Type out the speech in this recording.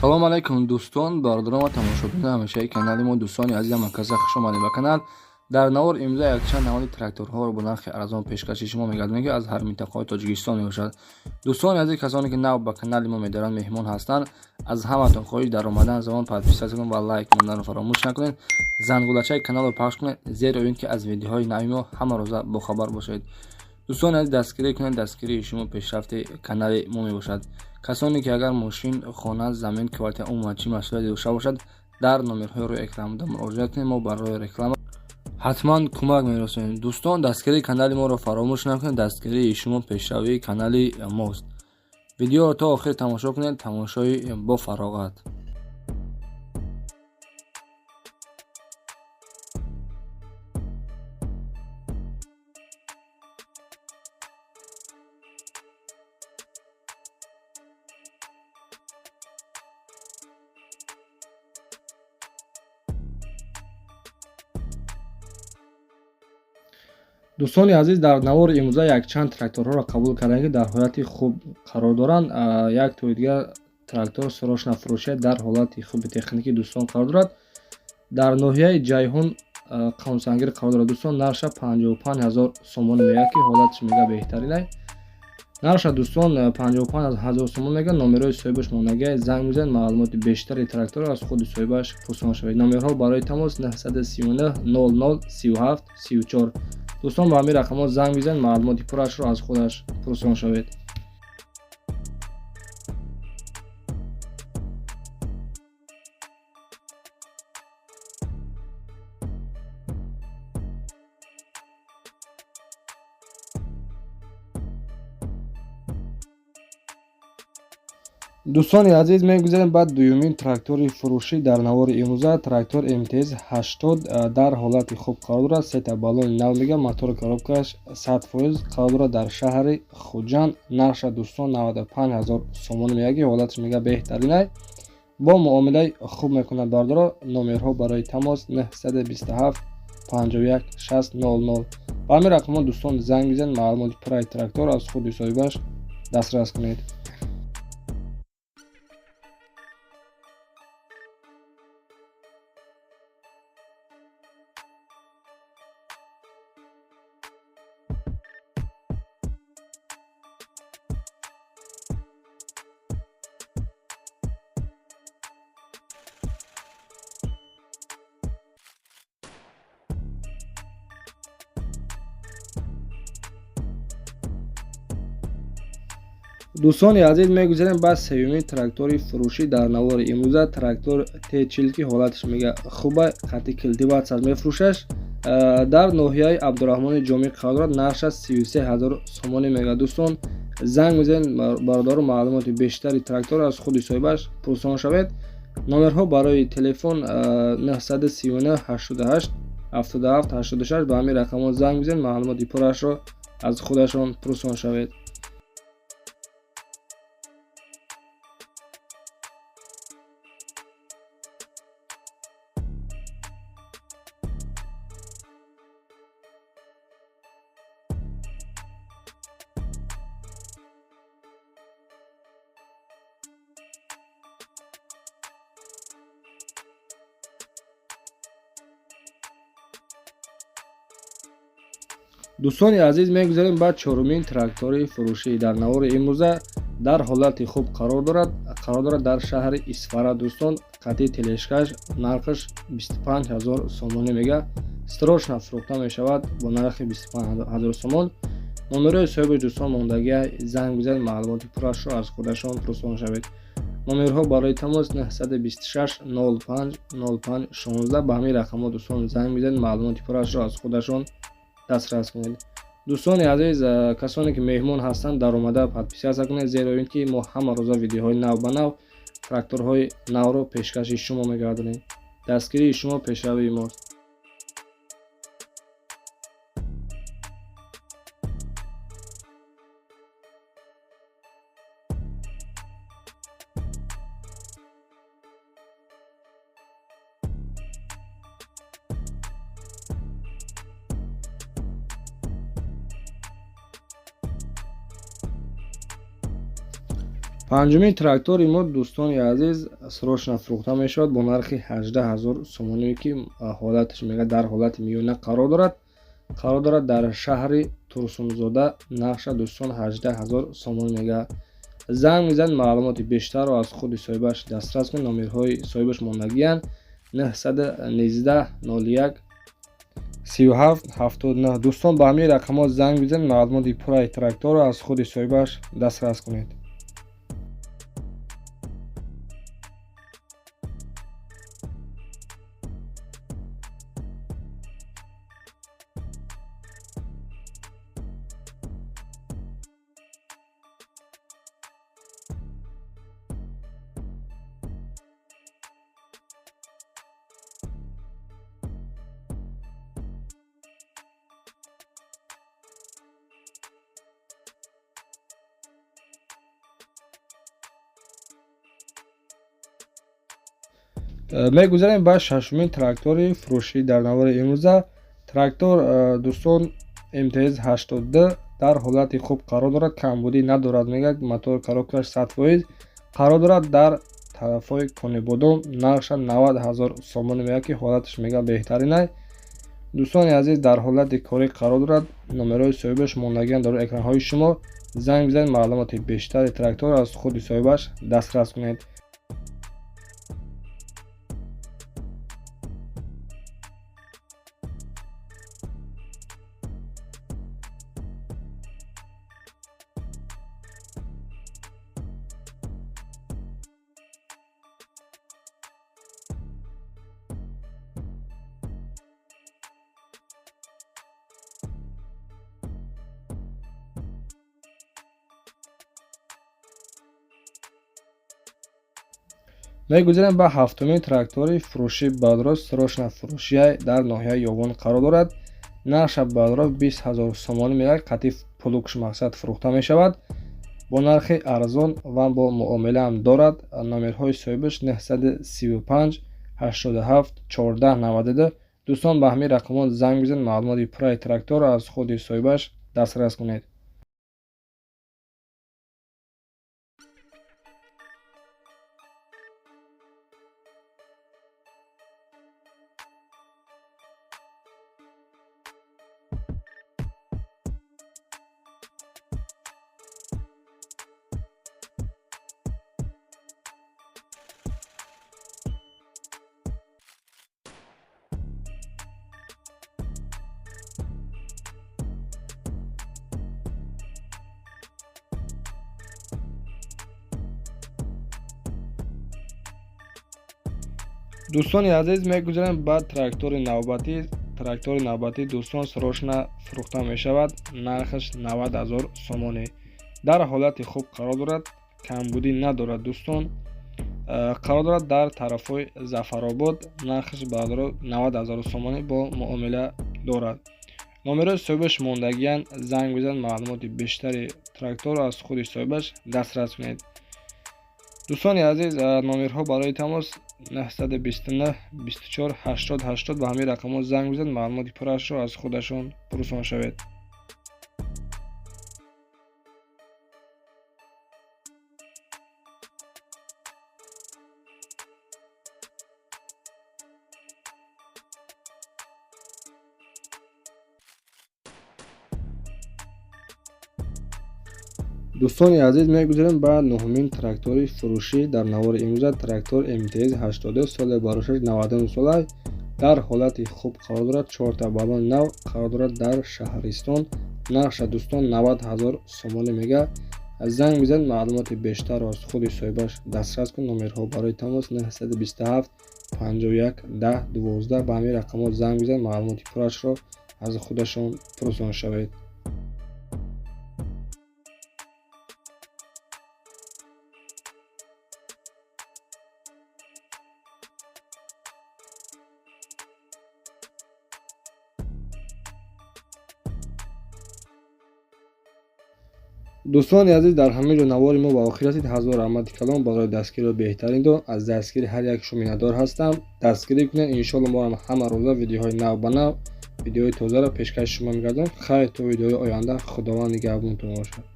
салом алайкум дӯстон, бародарон ва тамошобини ҳамешаи канали мо. дӯстони азизам, акаса хуш омадед ба канал. дар навор имрӯза якчанд намуди тракторҳоро бо нархи арзон пешкаши шумо мегардонем ки аз ҳар минтақаҳои тоҷикистон мебошад. дӯстони азиз, касоне ки нав ба канали мо медаранд, меҳмон ҳастанд, аз ҳаматон хоҳиш дар омадан замон подписатсия кунед ва лайк монданро фаромӯш накунед. зангулачаи каналро пахш кунед, зеро ин ки аз видеоҳои нави мо ҳама рӯза бохабар бошед. дӯстони азиз, дастгирӣ кунед, дастгирии шумо пешрафти канали мо мебошад. касоне ки агар мошин, хона, замин, квартира умуман чӣ маҳсулоте дошта бошад, дар номерҳои рӯи экран муроҷиат кунед. мо барои реклама ҳатман кӯмак мерасонем. дӯстон, дастгирии канали моро фаромӯш накунед, дастгирии шумо пешравии канали мост. видеоро то охир тамошо кунед, тамошои бо фароғат. дӯстони азиз, дар навори имрӯза якчанд тракторҳоро қабул кардем ки дар ҳолати хуб қарор доранд. як тои дигар трактор сӯрошна фурӯшия дар ҳолати хуби техникӣ дӯстон қарор дорад. дар ноҳияи ҷайҳун қавмсангир қарор дорад. дӯстон, нарша 55,000 сомон меяд ки ҳолатш мега беҳтарин ай. нарша дӯстон 55,000 сомон мега. номерои соҳибаш монагиай занг мезанед, маълумоти бештари тракторро аз худи соҳибаш пурсона шавед. номерҳо барои тамос 939 00 37 34. дӯстон, ба ҳамин рақамҳо занг бизанед, маълумоти пуррашро аз худаш пурсон шавед. дӯстони азиз, мегузарем ба дуюмин трактори фурӯшӣ дар навори имрӯза. трактор МТЗ 80 дар ҳолати хуб қарор дорад. сета баллони нав мега, мотори коробкаш 100% қарор дорад дар шаҳри хуҷанд. нарша дӯстон 95,000 сомон мега ки ҳолатш мега беҳтарин ай. бо муомилаи хуб мекунад бардоро. номерҳо барои тамос 927 51 60 00. ба ҳамин рақамҳо дӯстон занг бизанед, маълумоти пурраи трактор аз худи соҳибаш дастрас кунед. дӯстони азиз, мегузарем ба сеюмин трактори фурӯшӣ дар навори имрӯза. трактор Т40 ки ҳолатш мега хуба, қати килди ватсад мефурӯшаш. дар ноҳияи абдураҳмони ҷомӣ қарор дорад. нарша 33,000 сомонӣ мега. дӯстон, занг мезанед, бародару маълумоти бештари тракторро аз худи соҳибаш пурсон шавед. номерҳо барои телефон 939 88 77 86. ба ҳамин рақамҳо занг бизанед, маълумоти пуррашро аз худашон пурсон шавед. дӯстони азиз, мегузарем ба чорумин трактори фурӯшӣ дар навори имрӯза. дар ҳолати хуб қарор дорад дар шаҳри Исфара. дӯстон, қати телешкаш, нархаш 25,000 сомонӣ мега. строчна фурӯхта мешавад бо нархи 25,000 сомон. номерои соҳибаш дӯстон мондагиай занг бизанед, маълумоти пуррашро аз худашон пурсон шавед. номерҳо барои тамос 926 05 05 16. ба ҳамин рақамҳо дӯстон занг бизанед, маълумоти пуррашро аз худашон дастрас кунед. дӯстони азиз, касоне ки меҳмон ҳастанд, дар омада подписатсия кунед, зеро ин ки мо ҳама рӯза видеоҳои нав ба нав, тракторҳои навро пешкаши шумо мегардонем. дастгирии шумо пешравии мост. پنجمین تراکتور ما دوستان عزیز سروشنا فروخته می شود با نرخ 18000 سومانی که حالتش میگه در حالت میونه قرار دارد در شهر ترسونزاده. نقش دوستان 18000 سومان میگه. زنگ میزن معلومات بیشتر رو از خود صاحبش دسترس کنید. نمرهای صاحبش ماندگی اند 919 01 37 79. دوستان با همین رقم‌ها زنگ بزنید معلومات پورای تراکتور رو از خود صاحبش دسترس کنید. میگذاریم به ششمین تراکتور فروشی در نوار امروزه. تراکتور دوستان امتیاز 82 در حالت خوب قرار دارد. کمبودی ندارد. میگه موتور کاروکش 100% قرار دارد در طرفای کنی بودم. نقش 90000 سومان میگه که حالتش میگه بهترینه. دوستان عزیز در حالت کاری قرار دارد. نمرهای صاحبش ماندگی در اکران های شما. زنگ بزنید معلومات بیشتر تراکتور از خود صاحبش دسترس کنید. میگذاریم به هفتمین تراکتور فروشی بدرست سروشنا فروشی در ناحیه یوگان قرار دارد. نقش بدرست 20000 سومان میگه. قطیف پلوکش مقصد فروخته می شود با نرخ ارزان و با معامله هم دارد. نمرهای صاحبش 935 87 14 92. دوستان به همین رقمات زنگ بزنید معلومات پورای تراکتور از خود صاحبش دسترس کنید. دوستان عزیز میگذاریم بعد تراکتور نوبتی دوستان سروشنا فروخته می شود. نرخش 90000 سومانی در حالت خوب قرار دارد. کمبودی ندارد. دوستان قرار دارد در طرفای زفرآباد. نرخش برادر 90000 سومانی با معامله دارد. نمره صاحبش ماندگی زنگ بزن معلومات بیشتری تراکتور از خود صاحبش دسترس کنید. دوستان عزیز نمرها برای تماس 929 24 80 80 به همین رقم‌ها زنگ بزنید معلومات پرش رو از خودشون پرسان شوید. دوستان عزیز میگذاریم به نهمین تراکتور فروشی در نوار امروزه. تراکتور امتیاز 80 سال بارشش 99 ساله در حالت خوب قرار دارد. 4 تا بالون نو قرار دارد در شهرستان. نقش دوستان 90000 سومانی میگه. از زنگ میزنید معلومات بیشتر از خود صاحبش دسترس کن. نمرها برای تماس 927 51 10 12 به همین رقم‌ها زنگ بزنید معلومات پرش رو از خودشون پرسان شوید. دوستان عزیز در همین جو نوار ما با آخر رسید. هزار رحمت کلام برای دستگیری بهترین دو از دستگیری هر یک شما میندار هستم. دستگیری کنید ان شاء الله ما همه روزا ویدیوهای نو با نو ویدیوهای تازه را پیشکش شما میگردم. خیر تا ویدیوهای آینده خداوند نگهبانتون باشد.